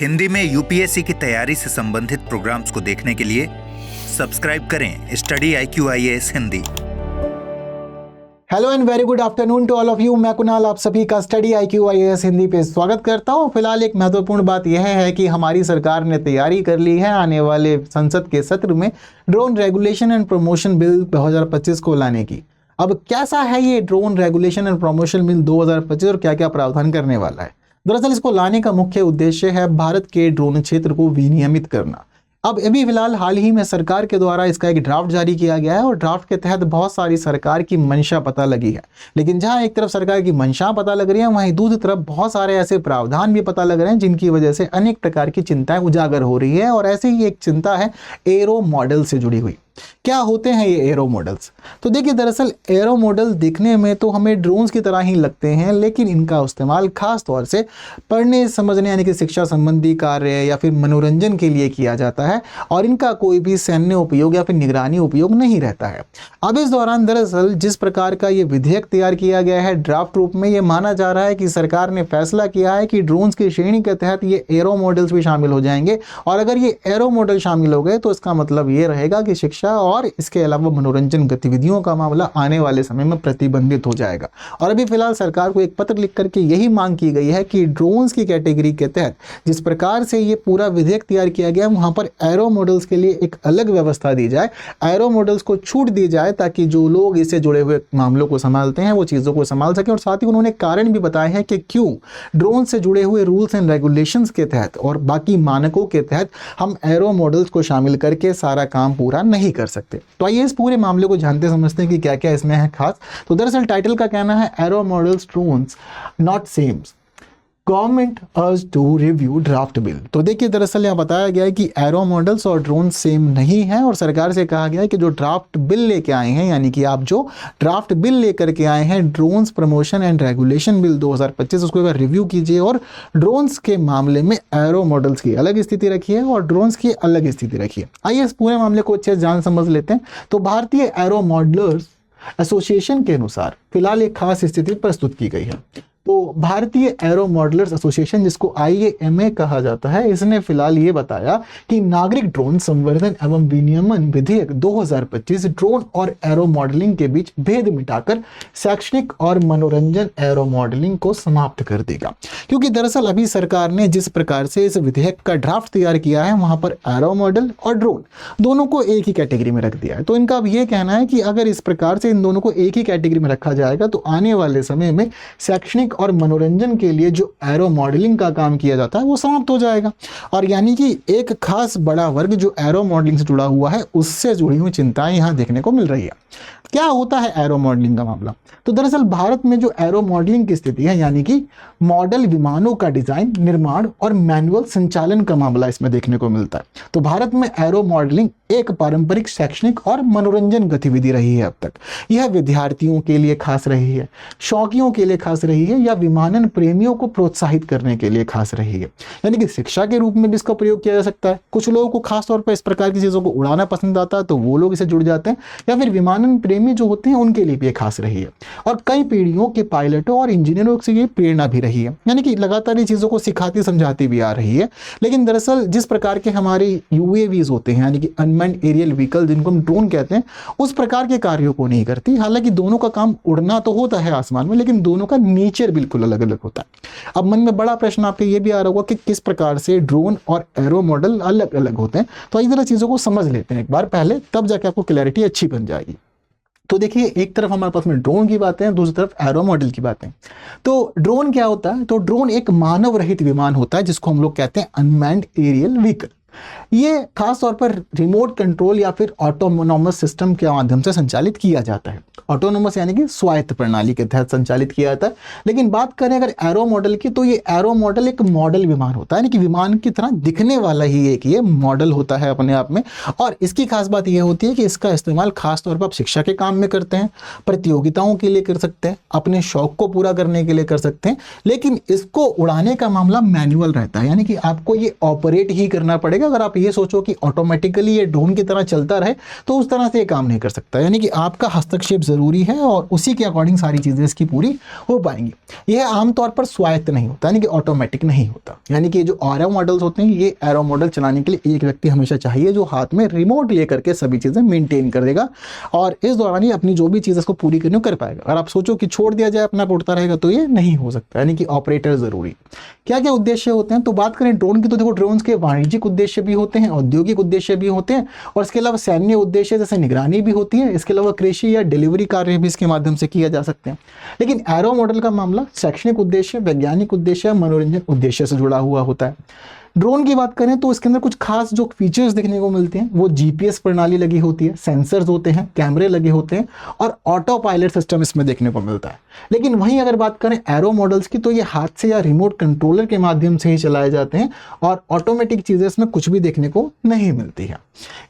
हिंदी में यूपीएससी की तैयारी से संबंधित प्रोग्राम्स को देखने के लिए सब्सक्राइब करें study IQIAS Hindi. Hello and very good afternoon to all of you. मैं कुणाल आप सभी का स्टडी IQIAS हिंदी पे स्वागत करता हूं। फिलहाल एक महत्वपूर्ण बात यह है कि हमारी सरकार ने तैयारी कर ली है आने वाले संसद के सत्र में drone regulation and promotion bill 2025 को लाने की। अब कैसा है ये drone regulation and promotion bill 2025 और क्या क्या प्रावधान करने वाला है। दरअसल इसको लाने का मुख्य उद्देश्य है भारत के ड्रोन क्षेत्र को विनियमित करना। अब अभी फिलहाल हाल ही में सरकार के द्वारा इसका एक ड्राफ्ट जारी किया गया है और ड्राफ्ट के तहत बहुत सारी सरकार की मंशा पता लगी है। लेकिन जहां एक तरफ सरकार की मंशा पता लग रही है, वहीं दूसरी तरफ बहुत सारे ऐसे प्रावधान भी पता लग रहे हैं जिनकी वजह से अनेक प्रकार की चिंताएं उजागर हो रही है। और ऐसी ही एक चिंता है एरो मॉडल से जुड़ी हुई। क्या होते हैं ये एरो मॉडल्स? तो देखिए, दरअसल एरो मॉडल दिखने में तो हमें ड्रोन्स की तरह ही लगते हैं, लेकिन इनका इस्तेमाल खास तौर से पढ़ने समझने यानी कि शिक्षा संबंधी कार्य या फिर मनोरंजन के लिए किया जाता है और इनका कोई भी सैन्य उपयोग या फिर निगरानी उपयोग नहीं रहता है। अब इस दौरान दरअसल जिस प्रकार का ये विधेयक तैयार किया गया है ड्राफ्ट रूप में, ये माना जा रहा है कि सरकार ने फैसला किया है कि ड्रोन्स की श्रेणी के तहत ये एरो मॉडल्स भी शामिल हो जाएंगे। और अगर ये एरो मॉडल शामिल हो गए तो इसका मतलब ये रहेगा कि शिक्षा और इसके अलावा मनोरंजन गतिविधियों का मामला आने वाले समय में प्रतिबंधित हो जाएगा। और अभी फिलहाल सरकार को एक पत्र लिख करके यही मांग की गई है कि ड्रोन्स की कैटेगरी के तहत जिस प्रकार से ये पूरा विधेयक तैयार किया गया, वहां पर एरो मॉडल्स के लिए एक अलग व्यवस्था दी जाए, एरो मॉडल्स को छूट दी जाए ताकि जो लोग इससे जुड़े हुए मामलों को संभालते हैं वो चीज़ों को संभाल सकें। और साथ ही उन्होंने कारण भी बताए हैं कि क्यों ड्रोन से जुड़े हुए रूल्स एंड रेगुलेशंस के तहत और बाकी मानकों के तहत हम एरो मॉडल्स को शामिल करके सारा काम पूरा नहीं कर सकते। तो आइए इस पूरे मामले को जानते समझते हैं कि क्या क्या इसमें है खास। तो दरअसल टाइटल का कहना है aero models drones not same, government urge to review draft bill. तो देखिए, दरअसल यहाँ बताया गया है कि एरो मॉडल्स और ड्रोन सेम नहीं है और सरकार से कहा गया है कि जो ड्राफ्ट बिल लेके आए हैं, यानी कि आप जो ड्राफ्ट बिल लेकर के आए हैं drones promotion and regulation bill 2025, उसको एक बार रिव्यू कीजिए और ड्रोन्स के मामले में एरो मॉडल्स की अलग स्थिति रखिए और ड्रोन्स की अलग स्थिति रखिए। आइए इस पूरे मामले को अच्छे से जान समझ लेते हैं। तो भारतीय एरो मॉडलर्स एसोसिएशन के अनुसार फिलहाल एक खास स्थिति प्रस्तुत की गई है। तो भारतीय एरो मॉडलर्स एसोसिएशन, जिसको IAMA कहा जाता है, इसने फिलहाल ये बताया कि नागरिक ड्रोन संवर्धन एवं विनियमन विधेयक 2025 ड्रोन और एरो मॉडलिंग के बीच भेद मिटाकर शैक्षणिक और मनोरंजन एरो मॉडलिंग को समाप्त कर देगा। क्योंकि दरअसल अभी सरकार ने जिस प्रकार से इस विधेयक का ड्राफ्ट तैयार किया है, वहां पर एरो मॉडल और ड्रोन दोनों को एक ही कैटेगरी में रख दिया है। तो इनका अब ये कहना है कि अगर इस प्रकार से इन दोनों को एक ही कैटेगरी में रखा जाएगा तो आने वाले समय में शैक्षणिक और मनोरंजन के लिए जो एरो मॉडलिंग का काम किया जाता है वो समाप्त हो जाएगा। और यानी कि एक खास बड़ा वर्ग जो एरो मॉडलिंग से जुड़ा हुआ है, उससे जुड़ी हुई चिंताएं यहां देखने को मिल रही है। क्या होता है एरो मॉडलिंग का मामला? तो दरअसल भारत में जो एरो मॉडलिंग की स्थिति है, यानी कि मॉडल विमानों का डिजाइन, निर्माण और मैनुअल संचालन का मामला इसमें देखने को मिलता है। तो भारत में एरो मॉडलिंग एक पारंपरिक शैक्षणिक और मनोरंजन गतिविधि रही है अब तक। यह विद्यार्थियों के लिए खास रही है, शौकियों के लिए खास रही है या विमानन प्रेमियों को प्रोत्साहित करने के लिए खास रही है। यानी कि शिक्षा के रूप में भी इसका प्रयोग किया जा सकता है। कुछ लोगों को खास तौर पर इस प्रकार की चीजों को उड़ाना पसंद आता है तो वो लोग इसे जुड़ जाते हैं, या फिर विमानन प्रेमी जो होते हैं उनके लिए भी खास रही है। और कई पीढ़ियों के पायलटों और इंजीनियरों से ये प्रेरणा भी रही है, यानी कि लगातार ये चीजों को सिखाती समझाती भी आ रही है। लेकिन दरअसल जिस प्रकार के हमारे UAVs होते हैं, यानी कि अनमैन्ड एरियल व्हीकल जिनको हम ड्रोन कहते हैं, उस प्रकार के कार्यों को नहीं करती। हालांकि दोनों का काम उड़ना तो होता है आसमान में, लेकिन दोनों का नेचर बिल्कुल अलग अलग होता है। अब मन में बड़ा प्रश्न आपके ये भी आ रहा होगा कि किस प्रकार से ड्रोन और एरो मॉडल अलग अलग होते हैं। तो इस तरह चीजों को समझ लेते हैं एक बार पहले, तब जाके आपको क्लैरिटी अच्छी बन जाएगी। तो देखिए, एक तरफ हमारे पास में ड्रोन की बातें हैं, दूसरी तरफ एरो मॉडल की बातें। तो ड्रोन क्या होता है? तो ड्रोन एक मानव रहित विमान होता है जिसको हम लोग कहते हैं अनमैन्ड एरियल व्हीकल। ये खास तौर पर रिमोट कंट्रोल या फिर ऑटोनोमस सिस्टम के माध्यम से संचालित किया जाता है। ऑटोनोमस यानी कि स्वायत्त प्रणाली के तहत संचालित किया जाता है। लेकिन बात करें अगर एरो मॉडल की, तो ये एरो मॉडल एक मॉडल विमान होता है, यानी कि विमान की तरह दिखने वाला ही एक ये मॉडल होता है अपने आप में। और इसकी खास बात ये होती है कि इसका इस्तेमाल खास तौर पर आप शिक्षा के काम में करते हैं, प्रतियोगिताओं के लिए कर सकते हैं, अपने शौक को पूरा करने के लिए कर सकते हैं। लेकिन इसको उड़ाने का मामला मैनुअल रहता है, यानी कि आपको ये ऑपरेट ही करना पड़ेगा, अगर आप ये सोचो कि ऑटोमेटिकली ये ड्रोन की तरह चलता रहे तो उस तरह से ये काम नहीं कर सकता, यानी कि आपका हस्तक्षेप ज़रूरी है और उसी के अकॉर्डिंग सारी चीज़ें इसकी पूरी हो पाएंगी। यह आमतौर पर स्वायत्त नहीं होता, यानी कि ऑटोमेटिक नहीं होता, यानी कि जो एरो मॉडल्स होते हैं ये एरो मॉडल चलाने के लिए एक व्यक्ति हमेशा चाहिए जो हाथ में रिमोट लेकर के सभी चीज़ें मेंटेन कर देगा और इस दौरान ही अपनी जो भी चीज़ इसको पूरी करनी कर पाएगा। अगर आप सोचो कि छोड़ दिया जाए अपना उड़ता रहेगा तो ये नहीं हो सकता, यानी कि ऑपरेटर ज़रूरी। क्या क्या उद्देश्य होते हैं, तो बात करें ड्रोन की तो देखो ड्रोन के वाणिज्यिक उद्देश्य भी होते हैं, औद्योगिक उद्देश्य भी होते हैं और इसके अलावा सैन्य उद्देश्य जैसे निगरानी भी होती है। इसके अलावा कृषि या डिलीवरी कार्य भी इसके माध्यम से किया जा सकते हैं। लेकिन एरो मॉडल का मामला शैक्षणिक उद्देश्य, वैज्ञानिक उद्देश्य, मनोरंजन उद्देश्य से जुड़ा हुआ होता है। ड्रोन की बात करें तो इसके अंदर कुछ खास जो फीचर्स देखने को मिलते हैं वो जीपीएस प्रणाली लगी होती है, सेंसर्स होते हैं, कैमरे लगे होते हैं और ऑटो पायलट सिस्टम इसमें देखने को मिलता है। लेकिन वहीं अगर बात करें एरो मॉडल्स की तो ये हाथ से या रिमोट कंट्रोलर के माध्यम से ही चलाए जाते हैं और ऑटोमेटिक चीज़ें इसमें कुछ भी देखने को नहीं मिलती है।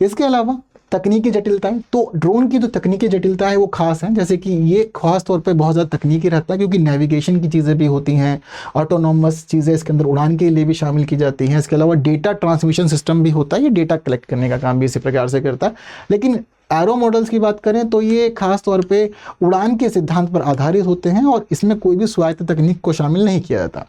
इसके अलावा तकनीकी जटिलताएं, तो ड्रोन की जो तकनीकी जटिलता है वो खास है, जैसे कि ये खास तौर पे बहुत ज़्यादा तकनीकी रहता है क्योंकि नेविगेशन की चीज़ें भी होती हैं, ऑटोनॉमस चीज़ें इसके अंदर उड़ान के लिए भी शामिल की जाती हैं। इसके अलावा डेटा ट्रांसमिशन सिस्टम भी होता है, ये डेटा कलेक्ट करने का काम भी इसी प्रकार से करता है। लेकिन एरो मॉडल्स की बात करें तो ये खास तौर पे उड़ान के सिद्धांत पर आधारित होते हैं और इसमें कोई भी स्वायत्त तकनीक को शामिल नहीं किया जाता।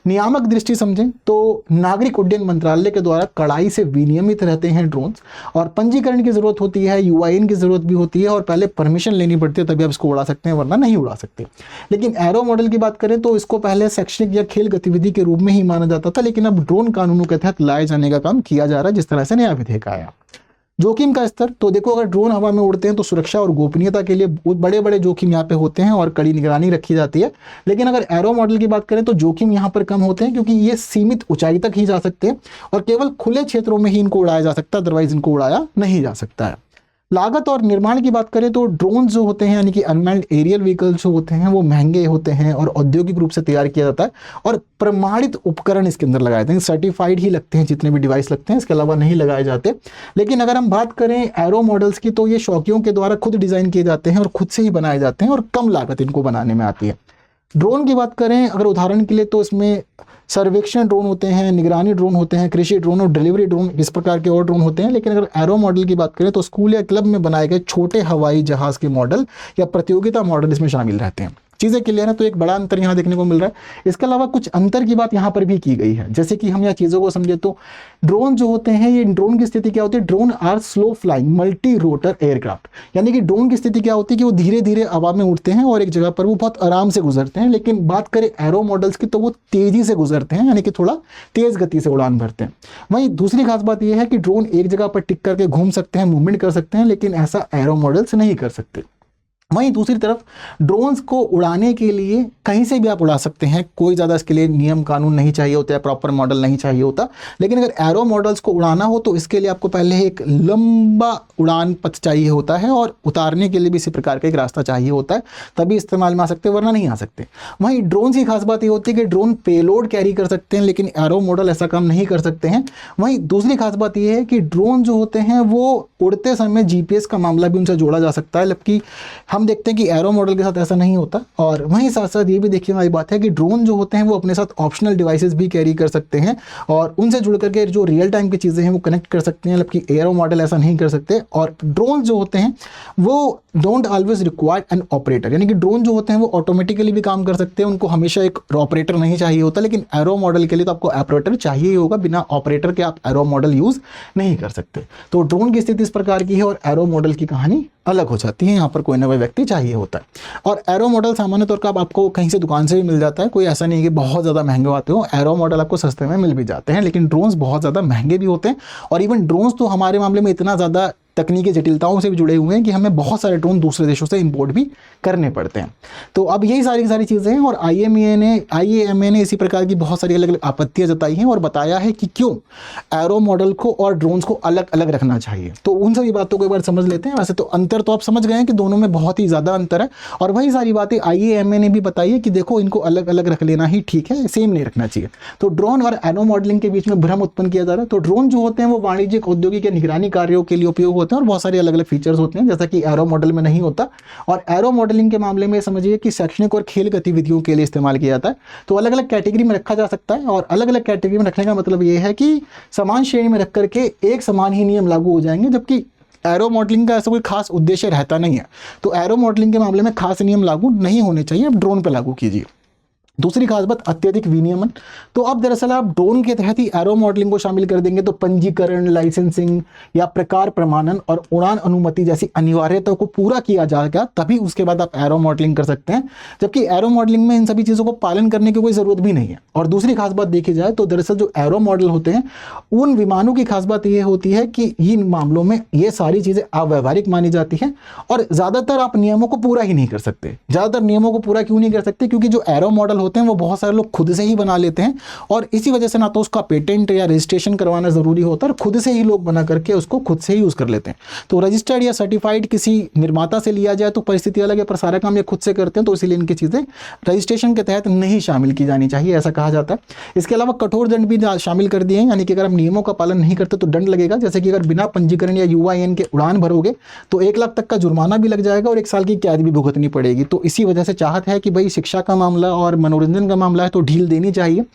नियामक दृष्टि समझें तो नागरिक उड्डयन मंत्रालय के द्वारा कड़ाई से विनियमित रहते हैं ड्रोन्स और पंजीकरण की ज़रूरत होती है, यूआईएन की ज़रूरत भी होती है और पहले परमिशन लेनी पड़ती है तभी आप इसको उड़ा सकते हैं, वरना नहीं उड़ा सकते। लेकिन एरो मॉडल की बात करें तो इसको पहले शैक्षणिक या खेल गतिविधि के रूप में ही माना जाता था, लेकिन अब ड्रोन कानूनों के तहत लाए जाने का काम किया जा रहा है जिस तरह से नया विधेयक आया। जोखिम का स्तर, तो देखो अगर ड्रोन हवा में उड़ते हैं तो सुरक्षा और गोपनीयता के लिए बहुत बड़े बड़े जोखिम यहाँ पे होते हैं और कड़ी निगरानी रखी जाती है। लेकिन अगर एरो मॉडल की बात करें तो जोखिम यहाँ पर कम होते हैं क्योंकि ये सीमित ऊंचाई तक ही जा सकते हैं और केवल खुले क्षेत्रों में ही इनको उड़ाया जा सकता है, अदरवाइज इनको उड़ाया नहीं जा सकता है। लागत और निर्माण की बात करें तो ड्रोन जो होते हैं यानी कि अनमैन्ड एरियल व्हीकल्स जो होते हैं वो महंगे होते हैं और औद्योगिक रूप से तैयार किया जाता है और प्रमाणित उपकरण इसके अंदर लगाए जाते हैं, सर्टिफाइड ही लगते हैं जितने भी डिवाइस लगते हैं, इसके अलावा नहीं लगाए जाते। लेकिन अगर हम बात करें एरो मॉडल्स की तो ये शौकियों के द्वारा खुद डिज़ाइन किए जाते हैं और खुद से ही बनाए जाते हैं और कम लागत इनको बनाने में आती है। ड्रोन की बात करें अगर उदाहरण के लिए तो इसमें सर्वेक्षण ड्रोन होते हैं, निगरानी ड्रोन होते हैं, कृषि ड्रोन और डिलीवरी ड्रोन, इस प्रकार के और ड्रोन होते हैं। लेकिन अगर एरो मॉडल की बात करें तो स्कूल या क्लब में बनाए गए छोटे हवाई जहाज़ के मॉडल या प्रतियोगिता मॉडल इसमें शामिल रहते हैं। चीज़ें क्लियर है, तो एक बड़ा अंतर यहाँ देखने को मिल रहा है। इसके अलावा कुछ अंतर की बात यहाँ पर भी की गई है, जैसे कि हम यहाँ चीज़ों को समझे तो ड्रोन जो होते हैं ये ड्रोन की स्थिति क्या होती है, drone are slow flying multi rotor aircraft, यानी कि ड्रोन की स्थिति क्या होती है कि वो धीरे धीरे हवा में उड़ते हैं और एक जगह पर वो बहुत आराम से गुजरते हैं। लेकिन बात करें एरो मॉडल्स की तो वो तेज़ी से गुजरते हैं, यानी कि थोड़ा तेज़ गति से उड़ान भरते हैं। वहीं दूसरी खास बात यह है कि ड्रोन एक जगह पर टिक करके घूम सकते हैं, मूवमेंट कर सकते हैं, लेकिन ऐसा एरो मॉडल्स नहीं कर सकते। वहीं दूसरी तरफ ड्रोन्स को उड़ाने के लिए कहीं से भी आप उड़ा सकते हैं, कोई ज़्यादा इसके लिए नियम कानून नहीं चाहिए होता है, प्रॉपर मॉडल नहीं चाहिए होता। लेकिन अगर एरो मॉडल्स को उड़ाना हो तो इसके लिए आपको पहले एक लंबा उड़ान पथ चाहिए होता है और उतारने के लिए भी इसी प्रकार का एक रास्ता चाहिए होता है, तभी इस्तेमाल में आ सकते, वरना नहीं आ सकते। वहीं ड्रोन की खास बात ये होती है कि ड्रोन पेलोड कैरी कर सकते हैं, लेकिन एरो मॉडल ऐसा काम नहीं कर सकते हैं। वहीं दूसरी खास बात यह है कि ड्रोन जो होते हैं वो उड़ते समय जीपीएस का मामला भी उनसे जोड़ा जा सकता है, जबकि हम देखते हैं कि एरो मॉडल के साथ ऐसा नहीं होता। और वहीं साथ साथ ये भी देखने वाली बात है कि ड्रोन जो होते हैं वो अपने साथ ऑप्शनल डिवाइसेस भी कैरी कर सकते हैं और उनसे जुड़ करके जो रियल टाइम की चीज़ें हैं वो कनेक्ट कर सकते हैं, जबकि एरो मॉडल ऐसा नहीं कर सकते। और ड्रोन जो होते हैं वो don't always require an operator, यानी कि ड्रोन जो होते हैं वो ऑटोमेटिकली भी काम कर सकते हैं, उनको हमेशा एक ऑपरेटर नहीं चाहिए होता। लेकिन एरो मॉडल के लिए तो आपको ऑपरेटर चाहिए ही होगा, बिना ऑपरेटर के आप एरो मॉडल यूज़ नहीं कर सकते। तो ड्रोन की स्थिति इस प्रकार की है और एरो मॉडल की कहानी अलग हो जाती है। यहाँ पर कोई ना कोई व्यक्ति चाहिए होता है। और एरो मॉडल सामान्य तौर पर आपको कहीं से दुकान से भी मिल जाता है, कोई ऐसा नहीं है कि बहुत ज़्यादा महंगे आते हो। एरो मॉडल आपको सस्ते में मिल भी जाते हैं, लेकिन ड्रोन्स बहुत ज़्यादा महंगे भी होते हैं। और इवन ड्रोन्स तो हमारे मामले में इतना ज़्यादा तकनीकी जटिलताओं से भी जुड़े हुए हैं कि हमें बहुत सारे ड्रोन दूसरे देशों से इंपोर्ट भी करने पड़ते हैं। तो अब यही सारी चीज़ें हैं और IAMA ने इसी प्रकार की बहुत सारी अलग अलग आपत्तियां जताई हैं और बताया है कि क्यों एरो मॉडल को और ड्रोन्स को अलग अलग रखना चाहिए। तो उन सभी बातों को एक बार समझ लेते हैं। वैसे तो अंतर तो आप समझ गए हैं कि दोनों में बहुत ही ज़्यादा अंतर है और वही सारी बातें IAMA ने भी बताई है कि देखो इनको अलग अलग रख लेना ही ठीक है, सेम नहीं रखना चाहिए। तो ड्रोन और एरो मॉडलिंग के बीच में भ्रम उत्पन्न किया जा रहा है। तो ड्रोन जो होते हैं वो वाणिज्यिक, औद्योगिक या निगरानी कार्यों के लिए उपयोग होते हैं और बहुत सारे अलग अलग फीचर्स होते हैं, जैसा कि एरो मॉडल में नहीं होता। और एरो मॉडलिंग के मामले में समझिए कि शैक्षणिक और खेल गतिविधियों के लिए इस्तेमाल किया जाता है। तो अलग अलग कैटेगरी में रखा जा सकता है, और अलग अलग कैटेगरी में रखने का मतलब ये है कि समान श्रेणी में रख करके एक समान ही नियम लागू हो जाएंगे, जबकि एरो मॉडलिंग का ऐसा कोई खास उद्देश्य रहता नहीं है। तो एरो मॉडलिंग के मामले में खास नियम लागू नहीं होने चाहिए, अब ड्रोन पर लागू कीजिए। दूसरी खास बात, अत्यधिक विनियमन। तो अब दरअसल आप ड्रोन के तहत ही एरो मॉडलिंग को शामिल कर देंगे, तो पंजीकरण, लाइसेंसिंग या प्रकार प्रमाणन और उड़ान अनुमति जैसी अनिवार्यताओं को पूरा किया जाएगा, तभी उसके बाद आप एरो मॉडलिंग कर सकते हैं, जबकि एरो मॉडलिंग में इन सभी चीज़ों को पालन करने की कोई ज़रूरत भी नहीं है। और दूसरी खास बात देखी जाए तो दरअसल जो एरो मॉडल होते हैं उन विमानों की खास बात यह होती है कि इन मामलों में ये सारी चीज़ें अव्यवहारिक मानी जाती हैं, और ज़्यादातर आप नियमों को पूरा ही नहीं कर सकते। ज़्यादातर नियमों को पूरा क्यों नहीं कर सकते? क्योंकि जो एरो मॉडल होते हैं वो बहुत सारे लोग खुद से ही बना लेते हैं, और इसी वजह से ना तो उसका पेटेंट या रजिस्ट्रेशन करवाना जरूरी होता है, और खुद से ही लोग बना करके उसको खुद से ही यूज कर लेते हैं। तो रजिस्टर्ड या सर्टिफाइड किसी निर्माता से लिया जाए तो परिस्थिति अलग है, पर सारा काम ये खुद से करते हैं, तो इसीलिए इनकी चीजें रजिस्ट्रेशन के तहत नहीं शामिल की जानी चाहिए, ऐसा कहा जाता है। इसके अलावा कठोर दंड भी शामिल कर दिए हैं, यानी कि अगर आप नियमों का पालन नहीं करते तो दंड लगेगा। जैसे कि अगर बिना पंजीकरण या UIN के उड़ान भरोगे तो 1 लाख तक का जुर्माना भी लग जाएगा और 1 साल की कैद भी भुगतनी पड़ेगी। तो इसी वजह से चाहत है कि भाई शिक्षा का मामला और मनोरंजन का मामला है तो ढील देनी चाहिए।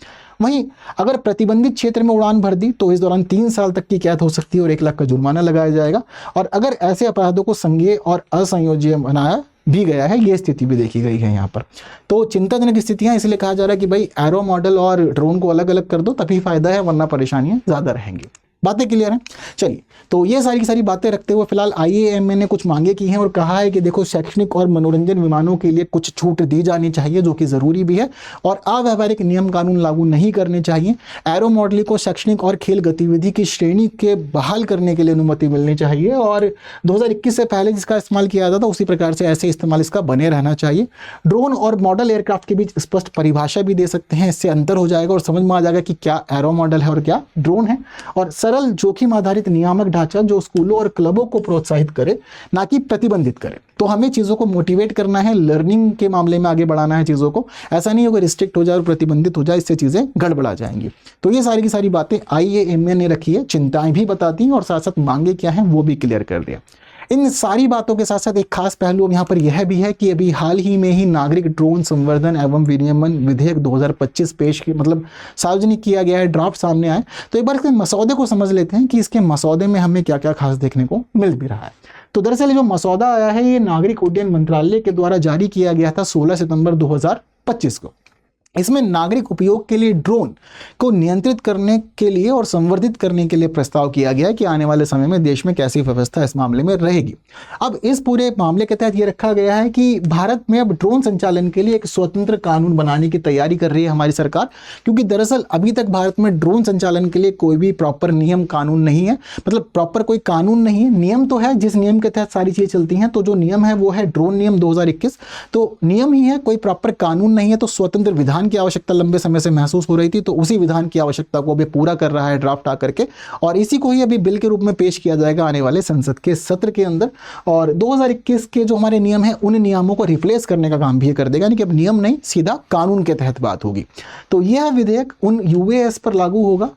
वहीं अगर प्रतिबंधित क्षेत्र में उड़ान भर दी तो इस दौरान 3 साल तक की कैद हो सकती है और 1 लाख का जुर्माना लगाया जाएगा। और अगर ऐसे अपराधों को संज्ञेय और असंयोज्य बनाया भी गया है, ये स्थिति भी देखी गई है यहाँ पर। तो चिंताजनक स्थितियां, इसलिए कहा जा रहा है कि भाई एरो मॉडल और ड्रोन को अलग अलग कर दो, तभी फायदा है, वरना परेशानियां ज़्यादा रहेंगी। बातें क्लियर हैं? चलिए, तो ये सारी की सारी बातें रखते हुए फिलहाल IAMA ने कुछ मांगे की हैं और कहा है कि देखो शैक्षणिक और मनोरंजन विमानों के लिए कुछ छूट दी जानी चाहिए, जो कि ज़रूरी भी है, और अव्यवहारिक नियम कानून लागू नहीं करने चाहिए। एरो मॉडलिंग को शैक्षणिक और खेल गतिविधि की श्रेणी के बहाल करने के लिए अनुमति मिलनी चाहिए, और 2021 से पहले जिसका इस्तेमाल किया जाता था उसी प्रकार से ऐसे इस्तेमाल इसका बने रहना चाहिए। ड्रोन और मॉडल एयरक्राफ्ट के बीच स्पष्ट परिभाषा भी दे सकते हैं, इससे अंतर हो जाएगा और समझ में आ जाएगा कि क्या एरो मॉडल है और क्या ड्रोन है। और सरल जोखिम आधारित नियामक ढांचा जो स्कूलों और क्लबों को प्रोत्साहित करे, ना कि प्रतिबंधित करे। तो हमें चीज़ों को मोटिवेट करना है, लर्निंग के मामले में आगे बढ़ाना है चीज़ों को। ऐसा नहीं होगा रिस्ट्रिक्ट हो जाए और प्रतिबंधित हो जाए, इससे चीज़ें गड़बड़ा जाएंगी। तो ये सारी की सारी बातें IAMA ने रखी है, चिंताएं भी बताती हैं और साथ साथ मांगे क्या हैं वो भी क्लियर कर दिया। इन सारी बातों के साथ साथ एक खास पहलू अब यहाँ पर यह भी है कि अभी हाल ही में ही नागरिक ड्रोन संवर्धन एवं विनियमन विधेयक 2025 पेश की सार्वजनिक किया गया है, ड्राफ्ट सामने आए। तो एक बार इसके मसौदे को समझ लेते हैं कि इसके मसौदे में हमें क्या क्या खास देखने को मिल भी रहा है। तो दरअसल जो मसौदा आया है ये नागरिक उड्डयन मंत्रालय के द्वारा जारी किया गया था 16 सितंबर 2025 को। इसमें नागरिक उपयोग के लिए ड्रोन को नियंत्रित करने के लिए और संवर्धित करने के लिए प्रस्ताव किया गया है कि आने वाले समय में देश में कैसी व्यवस्था इस मामले में रहेगी। अब इस पूरे मामले के तहत ये रखा गया है कि भारत में अब ड्रोन संचालन के लिए एक स्वतंत्र कानून बनाने की तैयारी कर रही है हमारी सरकार, क्योंकि दरअसल अभी तक भारत में ड्रोन संचालन के लिए कोई भी प्रॉपर नियम कानून नहीं है। मतलब प्रॉपर कोई कानून नहीं है, नियम तो है जिस नियम के तहत सारी चीजें चलती हैं। तो जो नियम है वो है ड्रोन नियम 2021, तो नियम ही है, कोई प्रॉपर कानून नहीं है। तो स्वतंत्र विधान की आवश्यकता लंबे समय से महसूस हो रही थी, तो उसी विधान की आवश्यकता को अभी पूरा कर रहा है ड्राफ्ट आकर के, और इसी को ही अभी बिल के रूप में पेश किया जाएगा आने वाले संसद के सत्र के अंदर। और 2021 के जो हमारे नियम हैं उन नियमों को रिप्लेस करने का काम भी कर देगा, यानी कि अब नियम नहीं, सीधा कानून के तहत बात होगी। तो यह विधेयक उन UAS पर लागू होगा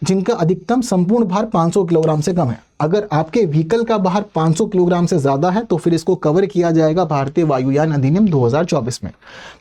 जिनका अधिकतम संपूर्ण भार 500 किलोग्राम से कम है। अगर आपके व्हीकल का भार 500 किलोग्राम से ज़्यादा है तो फिर इसको कवर किया जाएगा भारतीय वायुयान अधिनियम 2024 में।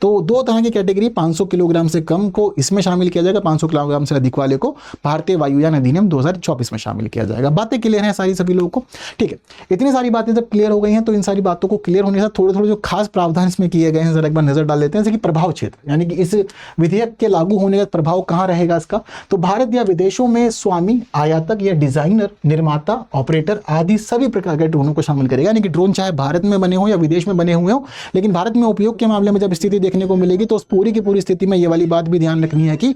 तो दो तरह की कैटेगरी, 500 किलोग्राम से कम को इसमें शामिल किया जाएगा, 500 किलोग्राम से अधिक वाले को भारतीय वायुयान अधिनियम 2024 में शामिल किया जाएगा। बातें क्लियर हैं सारी सभी लोगों को? ठीक है, इतनी सारी बातें जब क्लियर हो गई हैं तो इन सारी बातों को क्लियर होने से थोड़े थोड़े जो खास प्रावधान इसमें किए गए हैं जरा एक बार नजर डाल लेते हैं। जैसे कि प्रभाव क्षेत्र, यानी कि इस विधेयक के लागू होने का प्रभाव कहाँ रहेगा इसका, तो भारत या विदेशों में स्वामी, आयातक या डिजाइनर, निर्माता, ऑपरेटर आदि सभी प्रकार के ड्रोनों को शामिल करेगा। यानी कि ड्रोन चाहे भारत में बने हो या विदेश में बने हुए हो, लेकिन भारत में उपयोग के मामले में जब स्थिति देखने को मिलेगी तो उस पूरी की पूरी स्थिति में ये वाली बात भी ध्यान रखनी है कि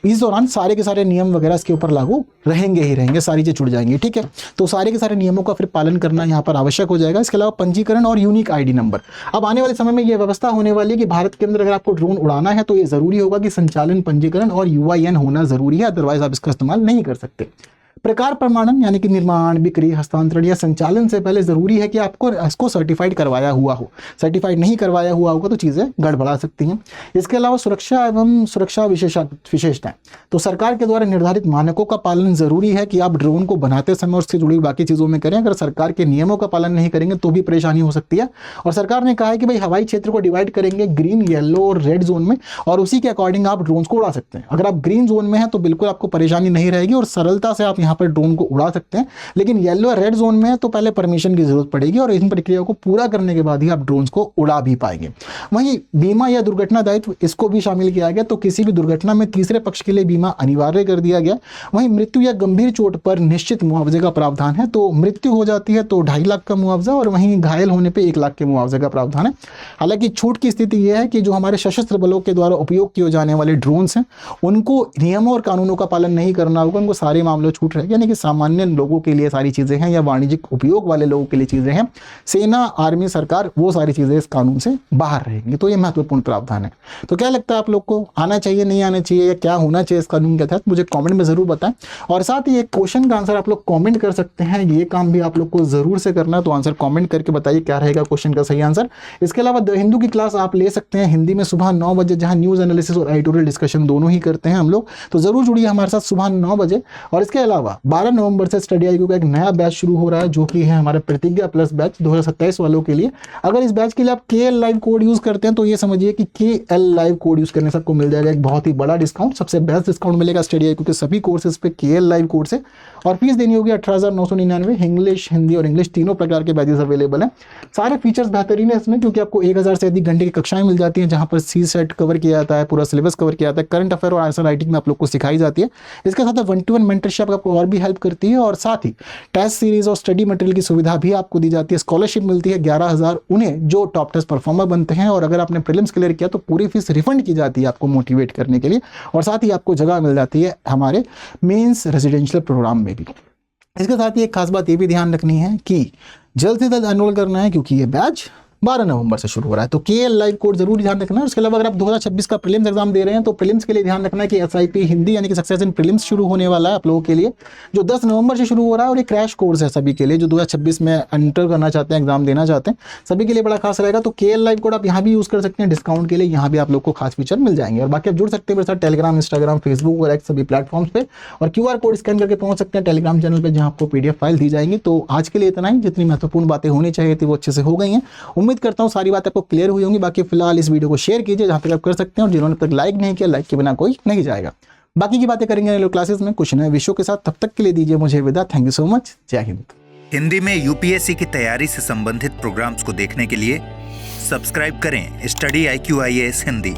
इस दौरान सारे के सारे नियम वगैरह इसके ऊपर लागू रहेंगे ही रहेंगे, सारी चीज छुट जाएंगी। ठीक है, तो सारे के सारे नियमों का फिर पालन करना यहाँ पर आवश्यक हो जाएगा। इसके अलावा पंजीकरण और यूनिक ID नंबर, अब आने वाले समय में यह व्यवस्था होने वाली है कि भारत के अंदर अगर आपको ड्रोन उड़ाना है तो ये जरूरी होगा कि संचालन पंजीकरण और UIN होना जरूरी है, अदरवाइज आप इसका इस्तेमाल नहीं कर सकते। प्रकार प्रमाणन यानी कि निर्माण, बिक्री, हस्तांतरण या संचालन से पहले जरूरी है कि आपको इसको सर्टिफाइड करवाया हुआ हो। सर्टिफाइड नहीं करवाया हुआ होगा तो चीज़ें गड़बड़ा सकती हैं। इसके अलावा सुरक्षा एवं सुरक्षा विशेषताएं, तो सरकार के द्वारा निर्धारित मानकों का पालन जरूरी है कि आप ड्रोन को बनाते समय और उससे जुड़ी बाकी चीज़ों में करें। अगर सरकार के नियमों का पालन नहीं करेंगे तो भी परेशानी हो सकती है। और सरकार ने कहा है कि भाई हवाई क्षेत्र को डिवाइड करेंगे ग्रीन, येलो और रेड जोन में, और उसी के अकॉर्डिंग आप ड्रोन को उड़ा सकते हैं। अगर आप ग्रीन जोन में हैं तो बिल्कुल आपको परेशानी नहीं रहेगी और सरलता से आप यहाँ पर ड्रोन को उड़ा सकते हैं। लेकिन येलो और रेड जोन में है तो पहले परमिशन की जरूरत पड़ेगी और इन प्रक्रियाओं को पूरा करने के बाद ही आप ड्रोन को उड़ा भी पाएंगे। वहीं बीमा या दुर्घटना दायित्व, इसको भी शामिल किया गया। तो किसी भी दुर्घटना में तीसरे पक्ष के लिए बीमा अनिवार्य कर दिया गया। वहीं मृत्यु या गंभीर चोट पर निश्चित मुआवजे का प्रावधान है। तो मृत्यु हो जाती है तो 2.5 लाख का मुआवजा और वहीं घायल होने पर 1 लाख के मुआवजे का प्रावधान है। हालांकि छूट की स्थिति यह है कि जो हमारे सशस्त्र बलों के द्वारा उपयोग किए जाने वाले ड्रोन्स हैं उनको नियमों और कानूनों का पालन नहीं करना होगा, उनको सारे मामलों छूट रहेगी। यानी कि सामान्य लोगों के लिए सारी चीज़ें हैं या वाणिज्यिक उपयोग वाले लोगों के लिए चीज़ें हैं, सेना, आर्मी, सरकार, वो सारी चीज़ें इस कानून से बाहर रहेंगी। तो ये महत्वपूर्ण प्रावधान है। तो क्या लगता है आप लोग को, आना चाहिए, नहीं आना चाहिए, या क्या होना चाहिए इस कानून के तहत, मुझे कमेंट में ज़रूर बताएं। और साथ ही एक क्वेश्चन का आंसर आप लोग कमेंट कर सकते हैं, ये काम भी आप लोग को ज़रूर से करना है। तो आंसर कमेंट करके बताइए क्या रहेगा क्वेश्चन का सही आंसर। इसके अलावा द हिंदू की क्लास आप ले सकते हैं हिंदी में सुबह 9 बजे, जहाँ न्यूज़ एनालिसिस और एडिटोरियल डिस्कशन दोनों ही करते हैं हम लोग। तो ज़रूर जुड़िए हमारे साथ सुबह 9 बजे। और इसके अलावा 12 नवंबर से स्टडी IQ का एक नया बैच शुरू हो रहा है, जो कि है हमारा प्रतिज्ञा प्लस बैच 2027 वालों के लिए। अगर इस बैच के लिए आप KL लाइव कोड यूज़ करते हैं तो ये समझिए कि KL लाइव कोड यूज़ करने से आपको मिल जाएगा एक बहुत ही बड़ा डिस्काउंट। सबसे बेस्ट डिस्काउंट मिलेगा स्टडी IQ के सभी कोर्सेज पे KL लाइव कोड से। और फीस देनी होगी 18,999। इंग्लिश, हिंदी और इंग्लिश तीनों प्रकार के बैचेस अवेलेबल हैं। सारे फीचर्स बेहतरीन है इसमें, क्योंकि आपको 1000 से अधिक घंटे की कक्षाएं मिल जाती हैं, जहां पर CSET कवर किया जाता है, पूरा सिलेबस कवर किया जाता है, करंट अफेयर और आंसर राइटिंग में आप लोग को सिखाई जाती है। इसके साथ 1-to-1 मेंटरशिप आपको और भी हेल्प करती है। और साथ ही टेस्ट सीरीज और स्टडी मटेरियल की सुविधा भी आपको दी जाती है। स्कॉलरशिप मिलती है 11,000 उन्हें जो टॉप टेस्ट परफॉर्मर बनते हैं। और अगर आपने प्रीलिम्स क्लियर किया तो पूरी फीस रिफंड की जाती है आपको मोटिवेट करने के लिए। और साथ ही आपको जगह मिल जाती है हमारे मेंस रेजिडेंशियल प्रोग्राम में भी। इसके साथ ही एक खास बात ये भी ध्यान रखनी है कि जल्द से जल्द एनरोल करना है, क्योंकि ये बैच 12 नवंबर से शुरू हो रहा है। तो KL लाइव कोड जरूर ध्यान रखना है। उसके अलावा अगर आप 2026 का प्रीलिम्स एग्जाम दे रहे हैं तो प्रीलिम्स के लिए ध्यान रखना है कि SIP हिंदी यानी कि सक्सेस इन प्रीलिम्स शुरू होने वाला है आप लोगों के लिए, जो 10 नवंबर से शुरू हो रहा है। और ये क्रैश कोर्स है सभी के लिए जो 2026 में एंटर करना चाहते हैं, एग्जाम देना चाहते हैं, सभी के लिए बड़ा खास रहेगा। तो KL लाइव कोड आप यहाँ भी यूज़ कर सकते हैं डिस्काउंट के लिए, यहाँ भी आप लोग को खास फीचर मिल जाएंगे। और बाकी आप जुड़ सकते हैं मेरे साथ टेलीग्राम, इंस्टाग्राम, फेसबुक और एक्स सभी प्लेटफॉर्म्स पे। और QR कोड स्कैन करके पहुंच सकते हैं टेलीग्राम चैनल पर, जहाँ आपको PDF फाइल दी जाएंगी। तो आज के लिए इतना ही, जितनी महत्वपूर्ण बातें होनी चाहिए थी वो अच्छे से हो गई हैं। उम्मीद करता हूँ सारी बातें आपको क्लियर हुई होंगी। बाकी फिलहाल इस वीडियो को शेयर कीजिए जहां तक आप कर सकते हैं, और जिन्होंने अब तक लाइक नहीं किया, लाइक के बिना कोई नहीं जाएगा। बाकी की बातें करेंगे अगले क्लासेस में कुछ नए विषयों के साथ। तब तक के लिए दीजिए मुझे विदा। Thank you so much. जय हिंद। हिंदी में UPSC की तैयारी से संबंधित प्रोग्राम्स को देखने के लिए सब्सक्राइब करें स्टडी IQ IAS हिंदी।